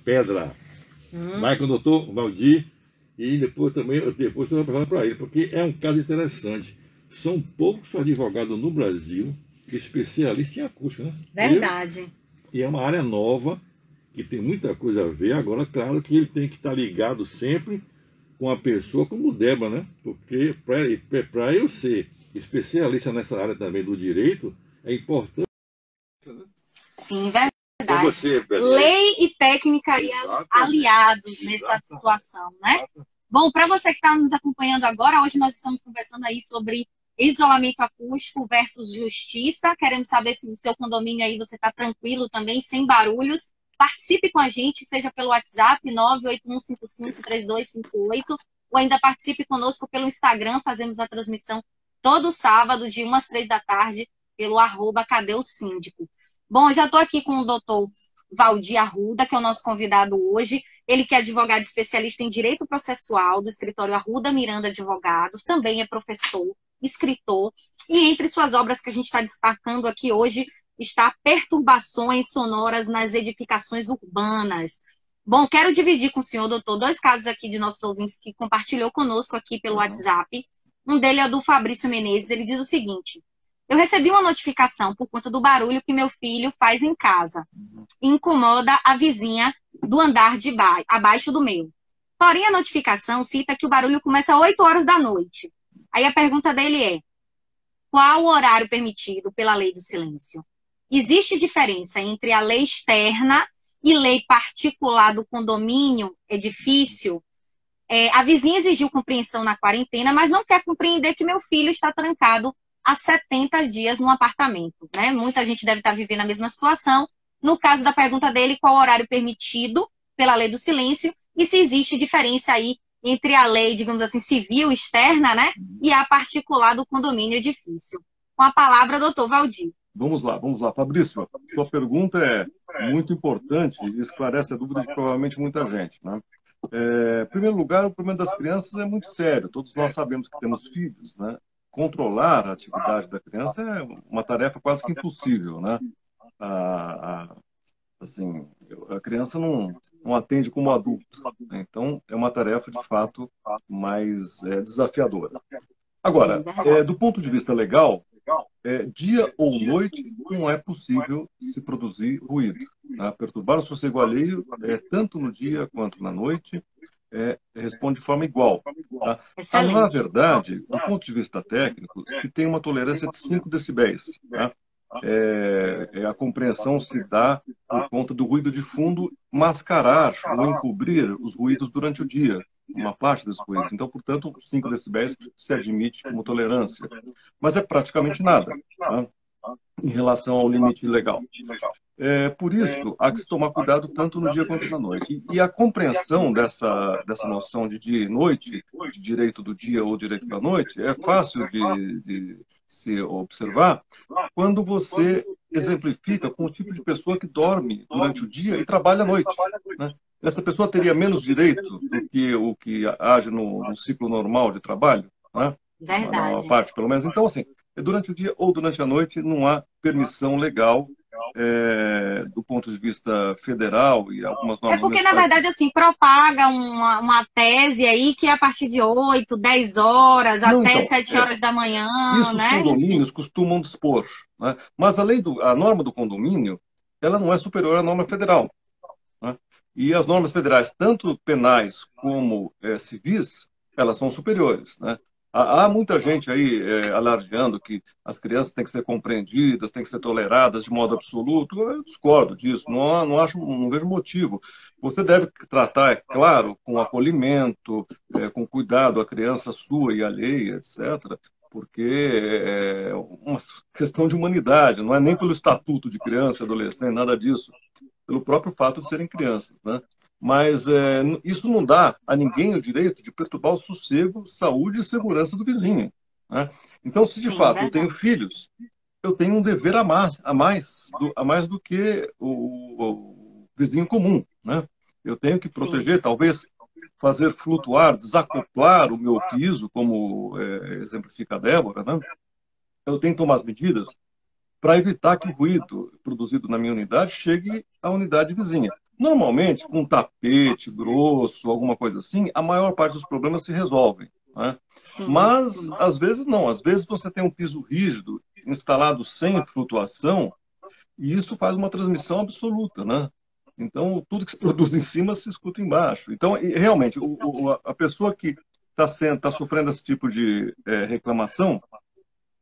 pedra. Vai com o doutor Valdir e depois eu estou falando para ele, porque é um caso interessante. São poucos advogados no Brasil especialistas em acústica, né? Verdade. E é uma área nova, que tem muita coisa a ver. Agora, claro que ele tem que estar ligado sempre com a pessoa como Débora, né? Porque para eu ser especialista nessa área também do direito, é importante. Sim, verdade. Você, lei e técnica aí aliados nessa situação, né? Bom, para você que está nos acompanhando agora, hoje nós estamos conversando aí sobre isolamento acústico versus justiça. Queremos saber se no seu condomínio aí você está tranquilo também, sem barulhos. Participe com a gente, seja pelo WhatsApp 981553258 ou ainda participe conosco pelo Instagram. Fazemos a transmissão todo sábado, de 1 às 3 da tarde, pelo @Cadê o Síndico. Bom, eu já estou aqui com o doutor Valdir Arruda, que é o nosso convidado hoje. Ele que é advogado especialista em direito processual do escritório Arruda Miranda Advogados, também é professor, escritor, e entre suas obras que a gente está destacando aqui hoje está Perturbações Sonoras nas Edificações Urbanas. Bom, quero dividir com o senhor, doutor, 2 casos aqui de nossos ouvintes que compartilhou conosco aqui pelo WhatsApp. Um dele é do Fabrício Menezes. Ele diz o seguinte: eu recebi uma notificação por conta do barulho que meu filho faz em casa. Incomoda a vizinha do andar de abaixo do meu. Porém, a notificação cita que o barulho começa às 8 horas da noite. Aí a pergunta dele é: qual o horário permitido pela lei do silêncio? Existe diferença entre a lei externa e lei particular do condomínio, edifício? A vizinha exigiu compreensão na quarentena, mas não quer compreender que meu filho está trancado há 70 dias no apartamento, né? Muita gente deve estar vivendo a mesma situação. No caso da pergunta dele, qual o horário permitido pela lei do silêncio e se existe diferença aí entre a lei, digamos assim, civil externa, né, e a particular do condomínio edifício. Com a palavra, doutor Valdir. Vamos lá. Fabrício, sua pergunta é muito importante e esclarece a dúvida de provavelmente muita gente, né? Em primeiro lugar, o problema das crianças é muito sério. Todos nós sabemos que temos filhos, né? Controlar a atividade da criança é uma tarefa quase que impossível, né? Assim, a criança não atende como adulto, né? Então é uma tarefa de fato mais desafiadora. Agora, do ponto de vista legal, dia ou noite não é possível se produzir ruído, né? Perturbar o sossego alheio, tanto no dia quanto na noite, responde de forma igual. Tá? Na verdade, do ponto de vista técnico, se tem uma tolerância de 5 decibéis. Tá? A compreensão se dá por conta do ruído de fundo mascarar ou encobrir os ruídos durante o dia, uma parte desse ruído. Então, portanto, 5 decibéis se admite como tolerância. Mas é praticamente nada, tá? Em relação ao limite legal. Por isso, há que se tomar cuidado tanto no dia quanto na noite. E a compreensão dessa noção de dia e noite, de direito do dia ou direito da noite, é fácil de se observar quando você exemplifica com o tipo de pessoa que dorme durante o dia e trabalha à noite, né? Essa pessoa teria menos direito do que o que age no ciclo normal de trabalho, né? Verdade. Uma parte, pelo menos. Então, assim, durante o dia ou durante a noite não há permissão legal do ponto de vista federal e algumas normas. Porque, na verdade, assim, propaga uma tese aí que é a partir de 8, 10 horas, não, até então, 7 horas da manhã, isso né? os condomínios costumam dispor, né? Mas a norma do condomínio, ela não é superior à norma federal, né? E as normas federais, tanto penais como civis, elas são superiores, né? Há muita gente aí alardeando que as crianças têm que ser compreendidas, têm que ser toleradas de modo absoluto. Eu discordo disso, não vejo motivo. Você deve tratar, é claro, com acolhimento, com cuidado a criança sua e alheia, etc., porque é uma questão de humanidade, não é nem pelo estatuto de criança, adolescente, nada disso, pelo próprio fato de serem crianças, né? Mas isso não dá a ninguém o direito de perturbar o sossego, saúde e segurança do vizinho, né? Então, se de fato eu tenho filhos, eu tenho um dever a mais do que o vizinho comum, né? Eu tenho que proteger, talvez fazer flutuar, desacoplar o meu piso, como exemplifica a Débora, né? Eu tenho que tomar as medidas para evitar que o ruído produzido na minha unidade chegue à unidade vizinha. Normalmente, com um tapete grosso, alguma coisa assim, a maior parte dos problemas se resolvem, né? Sim, Mas, sim. às vezes, não. Às vezes você tem um piso rígido instalado sem flutuação e isso faz uma transmissão absoluta, né? Então, tudo que se produz em cima se escuta embaixo. Então, realmente, a pessoa que está sofrendo esse tipo de reclamação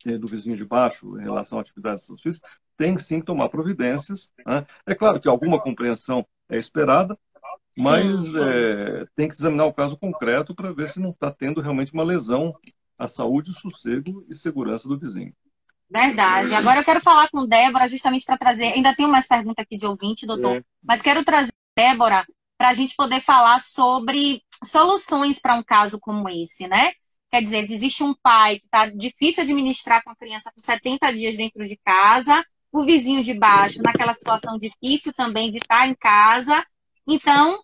do vizinho de baixo em relação à atividade dos seus filhos, tem sim que tomar providências, né? É claro que alguma compreensão é esperada, mas tem que examinar o caso concreto para ver se não está tendo realmente uma lesão à saúde, sossego e segurança do vizinho. Verdade. Agora eu quero falar com Débora justamente para trazer. Ainda tenho mais perguntas aqui de ouvinte, doutor, mas quero trazer Débora para a gente poder falar sobre soluções para um caso como esse, né? Quer dizer, existe um pai que está difícil administrar com a criança por 70 dias dentro de casa, o vizinho de baixo naquela situação difícil também de estar em casa. Então,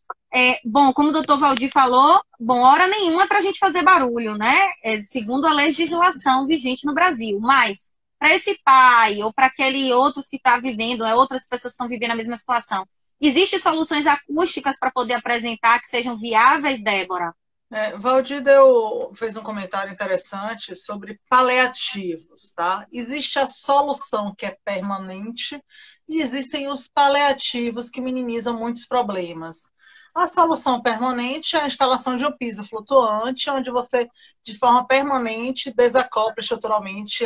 bom, como o doutor Valdir falou, bom, hora nenhuma para a gente fazer barulho, né? Segundo a legislação vigente no Brasil. Mas, para esse pai ou para aquele outros que está vivendo, outras pessoas que estão vivendo a mesma situação, existem soluções acústicas para poder apresentar que sejam viáveis, Débora? Valdir fez um comentário interessante sobre paliativos, tá? Existe a solução que é permanente e existem os paliativos que minimizam muitos problemas. A solução permanente é a instalação de um piso flutuante, onde você, de forma permanente, desacopla estruturalmente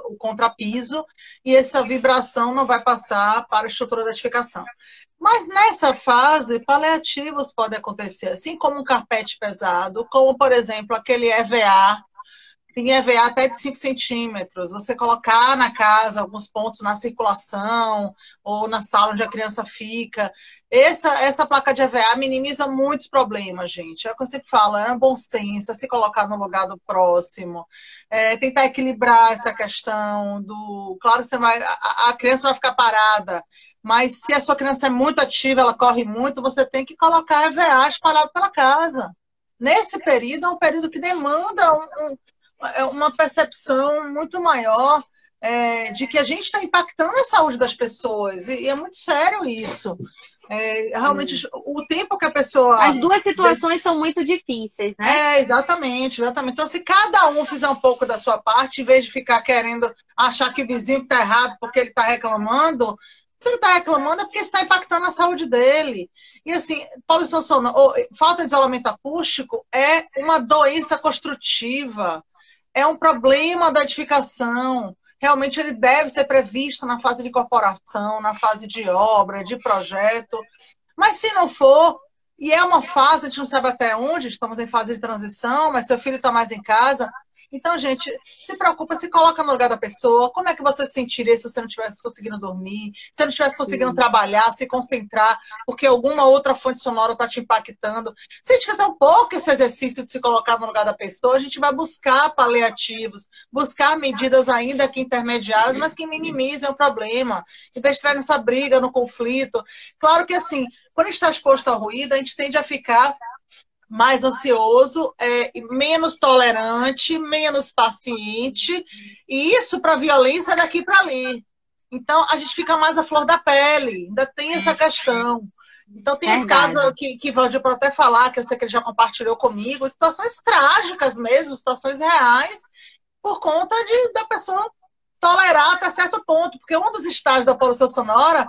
o contrapiso e essa vibração não vai passar para a estrutura da edificação. Mas nessa fase, paliativos podem acontecer, assim como um carpete pesado, como, por exemplo, aquele EVA, tem EVA até de 5 centímetros, você colocar na casa alguns pontos na circulação ou na sala onde a criança fica. Essa placa de EVA minimiza muitos problemas, gente. É o que eu sempre falo, é um bom senso, é se colocar no lugar do próximo, tentar equilibrar essa questão do... Claro que a criança vai ficar parada, mas se a sua criança é muito ativa, ela corre muito, você tem que colocar EVA espalhado pela casa. Nesse período, é um período que demanda uma percepção muito maior de que a gente está impactando a saúde das pessoas. E é muito sério isso. Realmente, o tempo que a pessoa... As duas situações são muito difíceis, né? Exatamente. Então, se cada um fizer um pouco da sua parte, em vez de ficar querendo achar que o vizinho está errado porque ele está reclamando... Se ele está reclamando é porque está impactando a saúde dele. E assim, falta de isolamento acústico é uma doença construtiva, é um problema da edificação. Realmente ele deve ser previsto na fase de incorporação, na fase de obra, de projeto. Mas se não for, e é uma fase, a gente não sabe até onde, estamos em fase de transição, mas seu filho está mais em casa... Então, gente, se preocupa, se coloca no lugar da pessoa. Como é que você se sentiria se você não estivesse conseguindo dormir, se você não estivesse conseguindo trabalhar, se concentrar, porque alguma outra fonte sonora está te impactando? Se a gente fizer um pouco esse exercício de se colocar no lugar da pessoa, a gente vai buscar paliativos, buscar medidas ainda que intermediárias, mas que minimizem o problema, em vez de entrar nessa briga, no conflito. Claro que, assim, quando a gente está exposto ao ruído, a gente tende a ficar mais ansioso, menos tolerante, menos paciente, e isso para violência daqui para ali. Então, a gente fica mais à flor da pele, ainda tem essa questão. Então, tem os casos que Valdir pode até falar, que eu sei que ele já compartilhou comigo, situações trágicas mesmo, situações reais, por conta da pessoa tolerar até certo ponto, porque um dos estágios da poluição sonora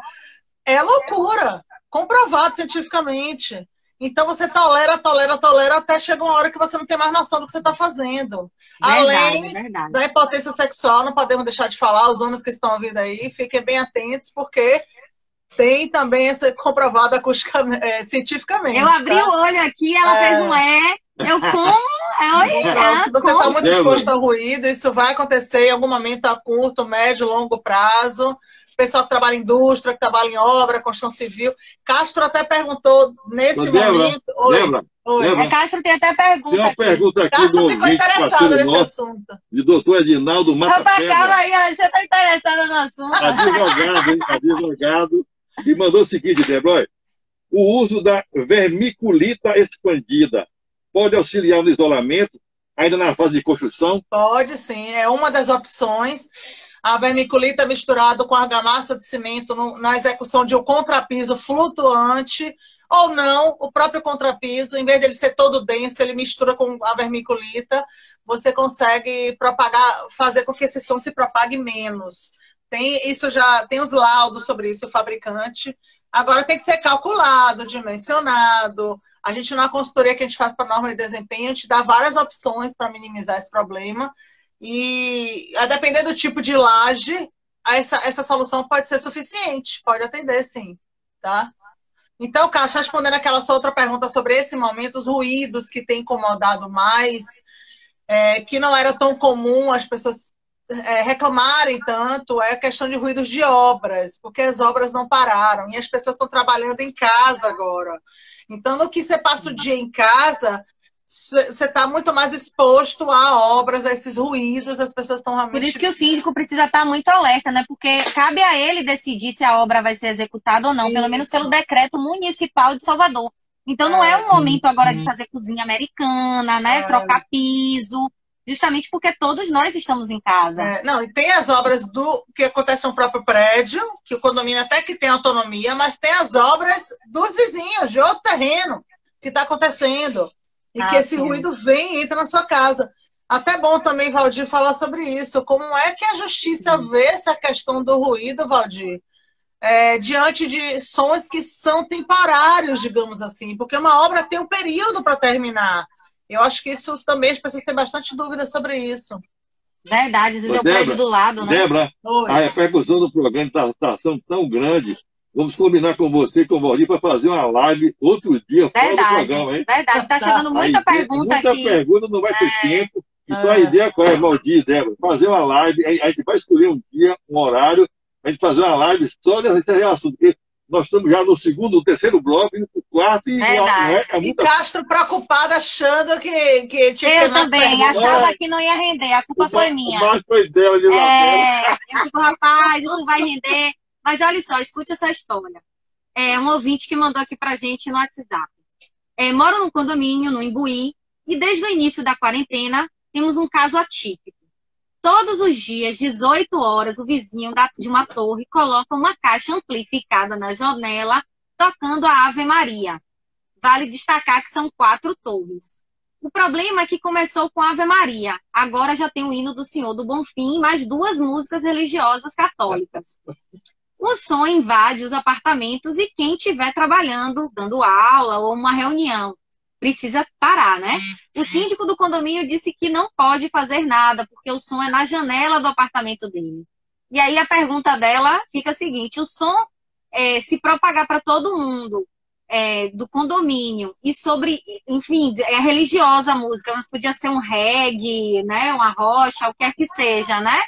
é loucura, comprovado cientificamente. Então você tolera, até chegar uma hora que você não tem mais noção do que você está fazendo. Além da impotência sexual, não podemos deixar de falar, os homens que estão ouvindo aí, fiquem bem atentos, porque tem também essa comprovada cientificamente. Eu abri o olho aqui, ela fez um eu como... Se você está muito exposto ao ruído, isso vai acontecer em algum momento a curto, médio, longo prazo. Pessoal que trabalha em indústria, que trabalha em obra, construção civil. Castro até perguntou nesse momento... Oi. Castro tem até pergunta. Tem uma pergunta aqui Castro do ficou interessado nesse assunto. De doutor Edinaldo Mata Pedra. Calma aí, você está interessada no assunto. Advogado, e mandou o seguinte, Débora: o uso da vermiculita expandida pode auxiliar no isolamento, ainda na fase de construção? Pode sim, é uma das opções. a vermiculita misturado com argamassa de cimento na execução de um contrapiso flutuante, ou não, o próprio contrapiso, em vez dele ser todo denso, ele mistura com a vermiculita, você consegue propagar, fazer com que esse som se propague menos. Isso já tem os laudos sobre isso, o fabricante. Agora tem que ser calculado, dimensionado. A gente, na consultoria que a gente faz para norma de desempenho, a gente dá várias opções para minimizar esse problema. E, a depender do tipo de laje, essa solução pode ser suficiente, pode atender, sim. Tá? Então, Cássio, respondendo aquela sua outra pergunta sobre esse momento, os ruídos que têm incomodado mais, que não era tão comum as pessoas reclamarem tanto, é a questão de ruídos de obras, porque as obras não pararam e as pessoas estão trabalhando em casa agora. Então, no que você passa o dia em casa, você está muito mais exposto a obras, a esses ruídos, as pessoas estão realmente... Por isso que o síndico precisa estar muito alerta, né? Porque cabe a ele decidir se a obra vai ser executada ou não, pelo menos pelo decreto municipal de Salvador. Então não é um momento agora de fazer cozinha americana, né? Trocar piso, justamente porque todos nós estamos em casa. Não, e tem as obras que acontecem no próprio prédio, que o condomínio até que tem autonomia, mas tem as obras dos vizinhos, de outro terreno, que está acontecendo. E que esse ruído vem e entra na sua casa. Até bom também, Valdir, falar sobre isso. Como é que a justiça vê essa questão do ruído, Valdir? Diante de sons que são temporários, digamos assim. Porque uma obra tem um período para terminar. Eu acho que isso também, as pessoas têm bastante dúvida sobre isso. Verdade, às vezes é o prédio do lado, né? Débora, a repercussão do programa está sendo tão grande. Vamos combinar com você e com o Valdir para fazer uma live outro dia fora do programa, hein? Verdade, está chegando muita pergunta aqui. Muita pergunta, não vai ter tempo. Então a ideia qual é, Valdir e Débora? Fazer uma live, a gente vai escolher um dia, um horário, a gente fazer uma live só desse assunto, porque nós estamos já no segundo, terceiro bloco, indo para o quarto e E Castro preocupado achando que eu também, achava que não ia render, a culpa foi minha. Mas foi dela, eu fico, rapaz, isso vai render. Mas olha só, escute essa história. Um ouvinte que mandou aqui pra gente no WhatsApp. Moro num condomínio, no Imbuí, e desde o início da quarentena temos um caso atípico. Todos os dias, 18 horas, o vizinho de uma torre coloca uma caixa amplificada na janela, tocando a Ave Maria. Vale destacar que são 4 torres. O problema é que começou com a Ave Maria. Agora já tem o hino do Senhor do Bonfim e mais 2 músicas religiosas católicas. O som invade os apartamentos e quem estiver trabalhando, dando aula ou uma reunião, precisa parar, né? O síndico do condomínio disse que não pode fazer nada, porque o som é na janela do apartamento dele. E aí a pergunta dela fica a seguinte, o som se propagar para todo mundo do condomínio, e sobre, enfim, é religiosa a música, mas podia ser um reggae, né? Uma rocha, o que quer que seja, né?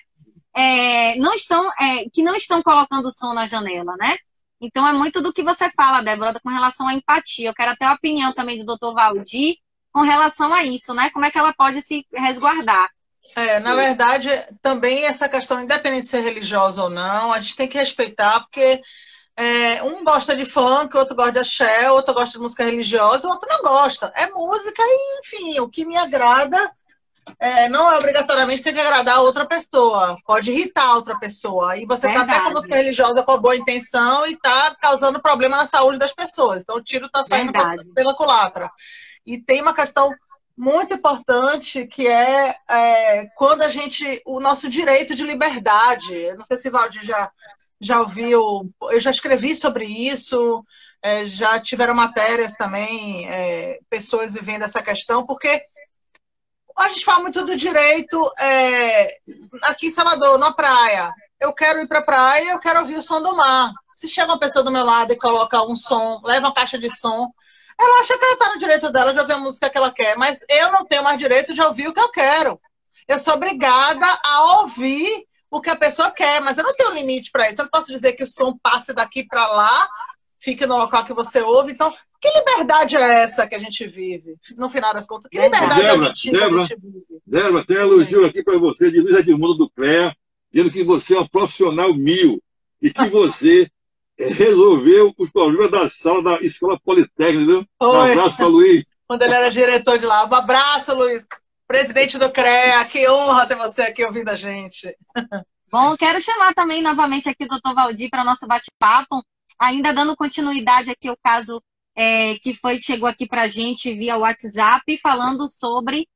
Que não estão colocando o som na janela, né? Então é muito do que você fala, Débora, com relação à empatia. Eu quero até a opinião também do doutor Valdir com relação a isso, né? Como é que ela pode se resguardar? Na verdade, também essa questão, independente de ser religiosa ou não, a gente tem que respeitar, porque um gosta de funk, outro gosta de axé, outro gosta de música religiosa, o outro não gosta. É música e, enfim, o que me agrada não é obrigatoriamente ter que agradar a outra pessoa. Pode irritar a outra pessoa. E você está até com música religiosa com a boa intenção e está causando problema na saúde das pessoas. Então o tiro está saindo pela culatra. E tem uma questão muito importante que quando o nosso direito de liberdade. Eu não sei se Valdir já ouviu, eu já escrevi sobre isso, já tiveram matérias também, pessoas vivendo essa questão, porque a gente fala muito do direito aqui em Salvador, na praia. Eu quero ir para a praia, eu quero ouvir o som do mar. Se chega uma pessoa do meu lado e coloca um som, leva uma caixa de som, ela acha que ela está no direito dela de ouvir a música que ela quer, mas eu não tenho mais direito de ouvir o que eu quero. Eu sou obrigada a ouvir o que a pessoa quer, mas eu não tenho limite para isso. Eu não posso dizer que o som passe daqui para lá, fique no local que você ouve. Então, que liberdade é essa que a gente vive? No final das contas, que liberdade auditiva a gente vive? Débora, tem um elogio aqui para você de Luiz Edmundo do CREA, dizendo que você é um profissional mil e que você resolveu os problemas da sala da Escola Politécnica, viu? Um abraço para Luiz. Quando ele era diretor de lá. Um abraço, Luiz. Presidente do CREA, que honra ter você aqui ouvindo a gente. Bom, quero chamar também novamente aqui o doutor Valdir para nosso bate-papo, ainda dando continuidade aqui ao caso que chegou aqui para a gente via WhatsApp, falando sobre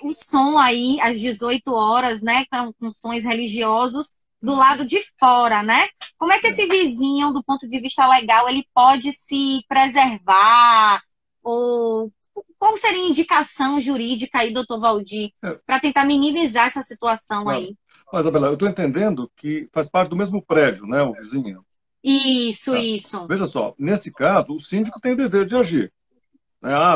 o som aí às 18 horas, né, com sons religiosos do lado de fora, né? Como é que esse vizinho, do ponto de vista legal, ele pode se preservar? Ou qual seria a indicação jurídica aí, doutor Valdir, para tentar minimizar essa situação aí? Mas, Isabela, eu estou entendendo que faz parte do mesmo prédio, né, o vizinho? Isso, isso. Veja só, nesse caso, o síndico tem o dever de agir.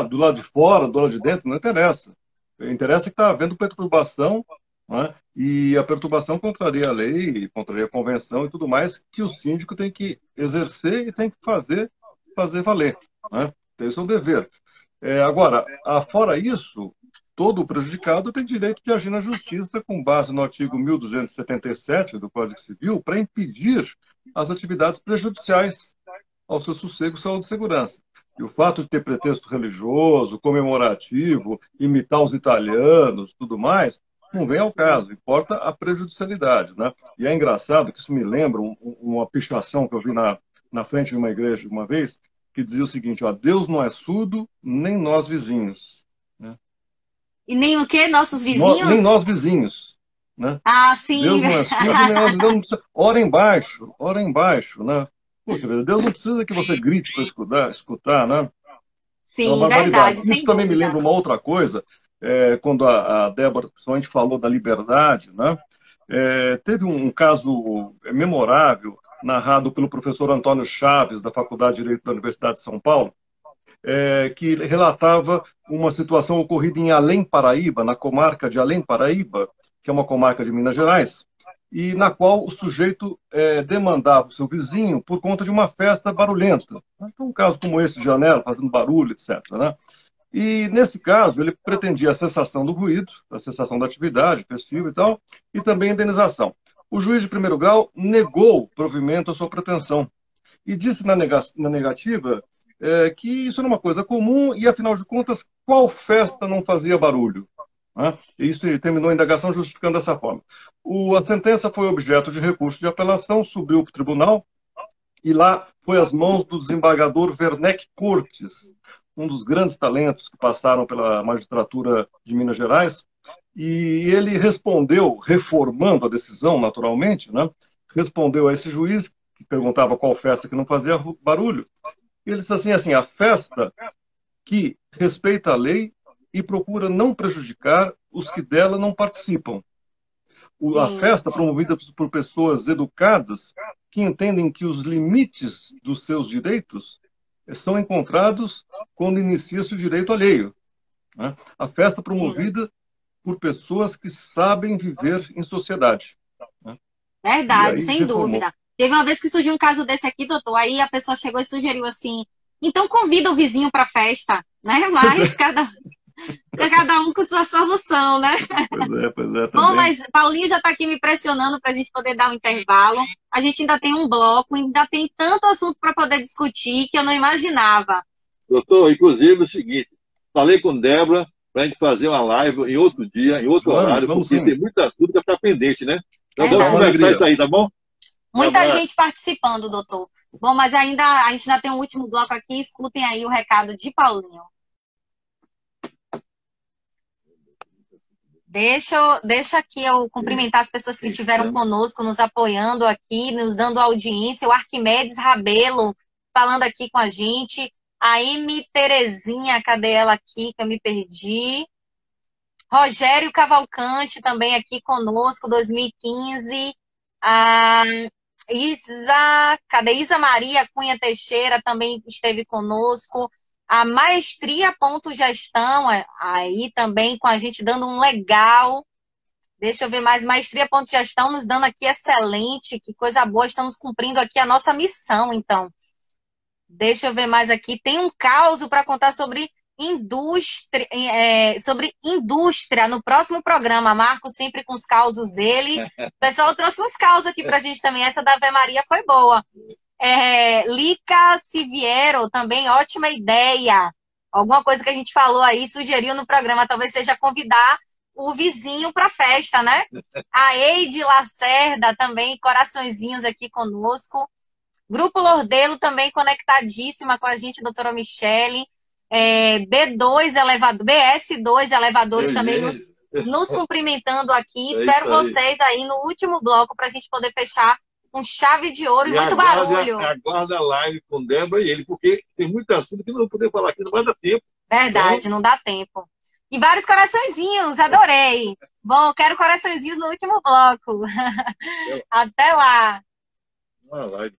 Do lado de fora, do lado de dentro, não interessa. Interessa que está havendo perturbação, né? E a perturbação contraria a lei, contraria a convenção e tudo mais, que o síndico tem que exercer e tem que fazer valer. Né? Então, esse é o dever. Agora, fora isso, todo prejudicado tem direito de agir na justiça com base no artigo 1277 do Código Civil para impedir as atividades prejudiciais ao seu sossego, saúde e segurança. E o fato de ter pretexto religioso, comemorativo, imitar os italianos, tudo mais, não vem ao caso. Importa a prejudicialidade, né? E é engraçado que isso me lembra uma pichação que eu vi na frente de uma igreja uma vez, que dizia o seguinte, Deus não é surdo, nem nós vizinhos. Né? E nem o quê? Nossos vizinhos? Nem nós vizinhos. Né? Sim. Deus não é surdo, nem nós vizinhos. Ora embaixo, né? Poxa, Deus não precisa que você grite para escutar, né? Sim, verdade. Isso também me lembra uma outra coisa, quando a Débora, principalmente, falou da liberdade, né? Teve um caso memorável, narrado pelo professor Antônio Chaves, da Faculdade de Direito da Universidade de São Paulo, que relatava uma situação ocorrida em Além Paraíba, na comarca de Além Paraíba, que é uma comarca de Minas Gerais, e na qual o sujeito demandava o seu vizinho por conta de uma festa barulhenta. Então, um caso como esse de janela, fazendo barulho, etc. Né? E, nesse caso, ele pretendia a cessação do ruído, a cessação da atividade festiva e tal, e também a indenização. O juiz de primeiro grau negou provimento à sua pretensão e disse na negativa que isso era uma coisa comum e, afinal de contas, qual festa não fazia barulho? E isso terminou a indagação justificando dessa forma. A sentença foi objeto de recurso de apelação, subiu para o tribunal e lá foi às mãos do desembargador Werneck Cortes, um dos grandes talentos que passaram pela magistratura de Minas Gerais, e ele respondeu, reformando a decisão, naturalmente, né? Respondeu a esse juiz, que perguntava qual festa que não fazia barulho. E ele disse assim, a festa que respeita a lei e procura não prejudicar os que dela não participam. A festa promovida por pessoas educadas que entendem que os limites dos seus direitos são encontrados quando inicia-se o direito alheio. Né? A festa promovida por pessoas que sabem viver em sociedade. Né? Verdade, sem dúvida. Teve uma vez que surgiu um caso desse aqui, doutor, aí a pessoa chegou e sugeriu assim, então convida o vizinho para a festa, né? Mas cada um com sua solução, né? Pois é. Bom, mas Paulinho já está aqui me pressionando para a gente poder dar um intervalo. A gente ainda tem um bloco, ainda tem tanto assunto para poder discutir que eu não imaginava. Doutor, inclusive é o seguinte, falei com Débora para a gente fazer uma live em outro dia, em outro horário, porque sim, tem muito assunto que está pendente, né? Então vamos conversar isso aí, tá bom? Muita gente participando, doutor. Bom, mas a gente ainda tem um último bloco aqui, escutem aí o recado de Paulinho. Deixa aqui eu cumprimentar as pessoas que estiveram conosco, nos apoiando aqui, nos dando audiência. O Arquimedes Rabelo falando aqui com a gente. A M. Terezinha, cadê ela aqui que eu me perdi? Rogério Cavalcante também aqui conosco, 2015. Isa Maria Cunha Teixeira também esteve conosco. A Maestria.gestão aí também com a gente dando um legal. Deixa eu ver mais. Maestria.gestão nos dando aqui excelente. Que coisa boa. Estamos cumprindo aqui a nossa missão, então. Deixa eu ver mais aqui. Tem um caos para contar sobre indústria no próximo programa. Marco sempre com os causos dele. O pessoal trouxe uns causos aqui para a gente também. Essa da Ave Maria foi boa. Lica Siviero, também ótima ideia. Alguma coisa que a gente falou aí, sugeriu no programa, talvez seja convidar o vizinho para a festa, né? A Eide Lacerda também, coraçõezinhos aqui conosco. Grupo Lordelo também conectadíssima com a gente, doutora Michele. B2 elevador, BS2 elevadores também nos cumprimentando aqui. Espero vocês aí no último bloco para a gente poder fechar com chave de ouro e muito barulho. Aguarda a live com Débora e ele, porque tem muito assunto que não vou poder falar aqui, não vai dar tempo. Verdade, então... não dá tempo. E vários coraçõezinhos, adorei. Bom, quero coraçõezinhos no último bloco. Até lá. Uma live.